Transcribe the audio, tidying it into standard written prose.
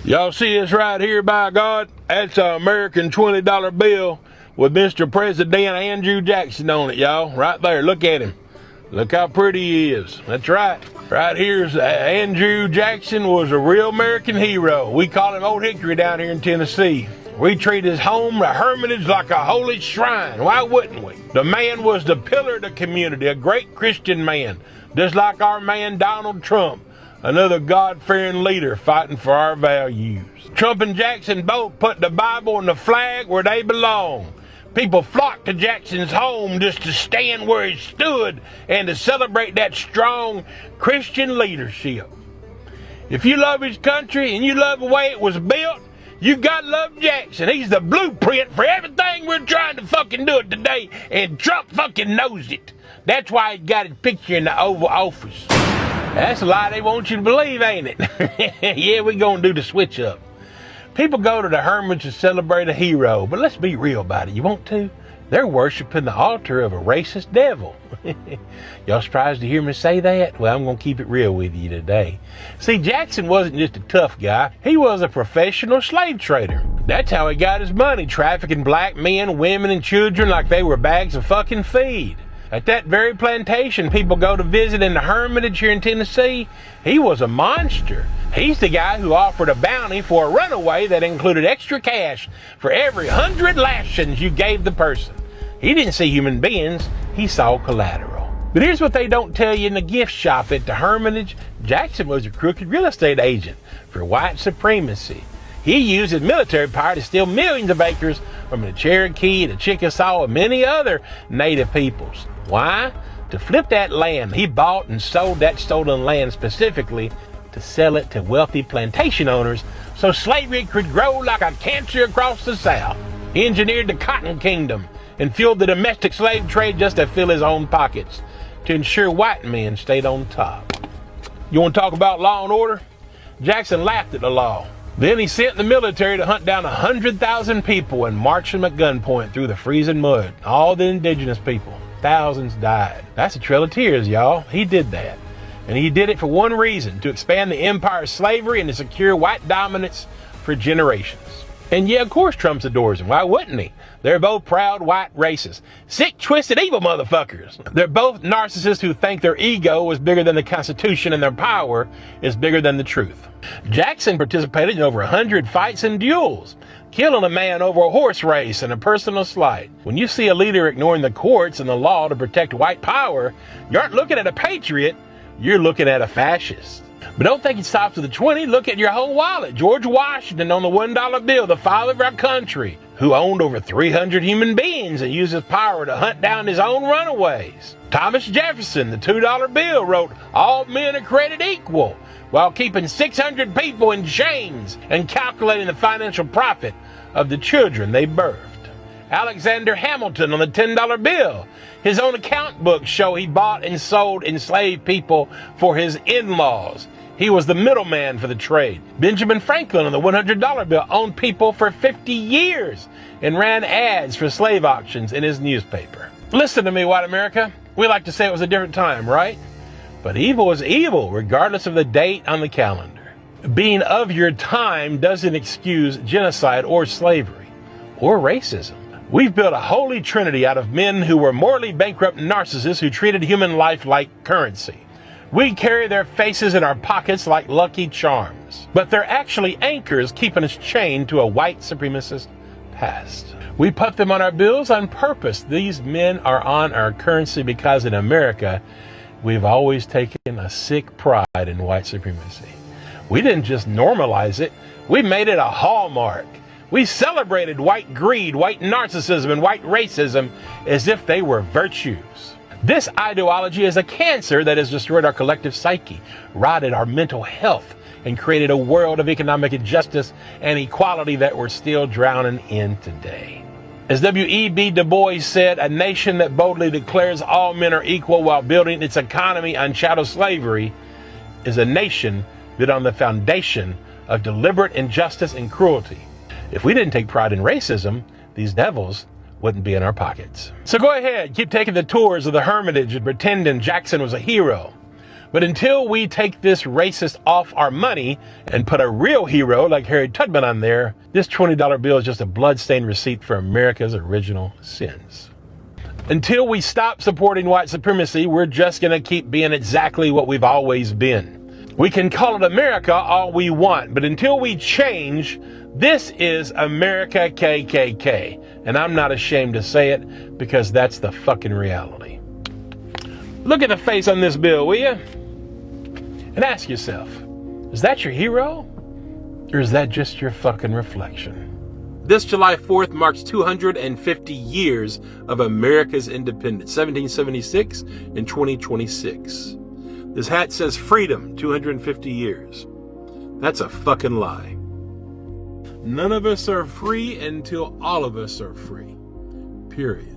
Y'all see this right here, by God? That's an American $20 bill with Mr. President Andrew Jackson on it, y'all. Right there, look at him. Look how pretty he is. That's right. Right here's Andrew Jackson was a real American hero. We call him Old Hickory down here in Tennessee. We treat his home, the hermitage, like a holy shrine. Why wouldn't we? The man was the pillar of the community, a great Christian man, just like our man Donald Trump, another God-fearing leader fighting for our values. Trump and Jackson both put the Bible and the flag where they belong. People flocked to Jackson's home just to stand where he stood and to celebrate that strong Christian leadership. If you love his country and you love the way it was built, you gotta love Jackson. He's the blueprint for everything we're trying to fucking do it today, and Trump fucking knows it. That's why he got his picture in the Oval Office. That's a lie they want you to believe, ain't it? Yeah, we gonna do the switch up. People go to the hermitage to celebrate a hero, but let's be real about it. You want to? They're worshiping the altar of a racist devil. Y'all surprised to hear me say that? Well, I'm going to keep it real with you today. See, Jackson wasn't just a tough guy. He was a professional slave trader. That's how he got his money, trafficking black men, women, and children like they were bags of fucking feed. At that very plantation people go to visit in the hermitage here in Tennessee, he was a monster. He's the guy who offered a bounty for a runaway that included extra cash for every 100 lashings you gave the person. He didn't see human beings, he saw collateral. But here's what they don't tell you in the gift shop at the hermitage. Jackson was a crooked real estate agent for white supremacy. He used his military power to steal millions of acres from the Cherokee, the Chickasaw, and many other native peoples. Why? To flip that land. He bought and sold that stolen land specifically to sell it to wealthy plantation owners so slavery could grow like a cancer across the South. He engineered the Cotton Kingdom and fueled the domestic slave trade just to fill his own pockets, to ensure white men stayed on top. You want to talk about law and order? Jackson laughed at the law. Then he sent the military to hunt down 100,000 people and march them at gunpoint through the freezing mud. All the indigenous people. Thousands died. That's a trail of tears, y'all. He did that. And he did it for one reason, to expand the empire of slavery and to secure white dominance for generations. And yeah, of course Trump adores him. Why wouldn't he? They're both proud white racists. Sick, twisted, evil motherfuckers. They're both narcissists who think their ego is bigger than the Constitution and their power is bigger than the truth. Jackson participated in over 100 fights and duels, killing a man over a horse race and a personal slight. When you see a leader ignoring the courts and the law to protect white power, you aren't looking at a patriot, you're looking at a fascist. But don't think it stops with the 20. Look at your whole wallet. George Washington on the $1 bill, the father of our country, who owned over 300 human beings and used his power to hunt down his own runaways. Thomas Jefferson, the $2 bill, wrote, "All men are created equal," while keeping 600 people in chains and calculating the financial profit of the children they birthed. Alexander Hamilton on the $10 bill. His own account books show he bought and sold enslaved people for his in-laws. He was the middleman for the trade. Benjamin Franklin on the $100 bill owned people for 50 years and ran ads for slave auctions in his newspaper. Listen to me, white America. We like to say it was a different time, right? But evil is evil, regardless of the date on the calendar. Being of your time doesn't excuse genocide or slavery or racism. We've built a holy trinity out of men who were morally bankrupt narcissists who treated human life like currency. We carry their faces in our pockets like lucky charms, but they're actually anchors keeping us chained to a white supremacist past. We put them on our bills on purpose. These men are on our currency because in America, we've always taken a sick pride in white supremacy. We didn't just normalize it, we made it a hallmark. We celebrated white greed, white narcissism, and white racism as if they were virtues. This ideology is a cancer that has destroyed our collective psyche, rotted our mental health, and created a world of economic injustice and equality that we're still drowning in today. As W.E.B. Du Bois said, a nation that boldly declares all men are equal while building its economy on chattel slavery is a nation built on the foundation of deliberate injustice and cruelty. If we didn't take pride in racism, these devils wouldn't be in our pockets. So go ahead, keep taking the tours of the hermitage and pretending Jackson was a hero. But until we take this racist off our money and put a real hero like Harry Tubman on there, this $20 bill is just a bloodstained receipt for America's original sins. Until we stop supporting white supremacy, we're just going to keep being exactly what we've always been. We can call it America all we want, but until we change, this is America KKK. And I'm not ashamed to say it because that's the fucking reality. Look at the face on this bill, will you? And ask yourself, is that your hero? Or is that just your fucking reflection? This July 4th marks 250 years of America's independence, 1776 and 2026. This hat says freedom, 250 years. That's a fucking lie. None of us are free until all of us are free. Period.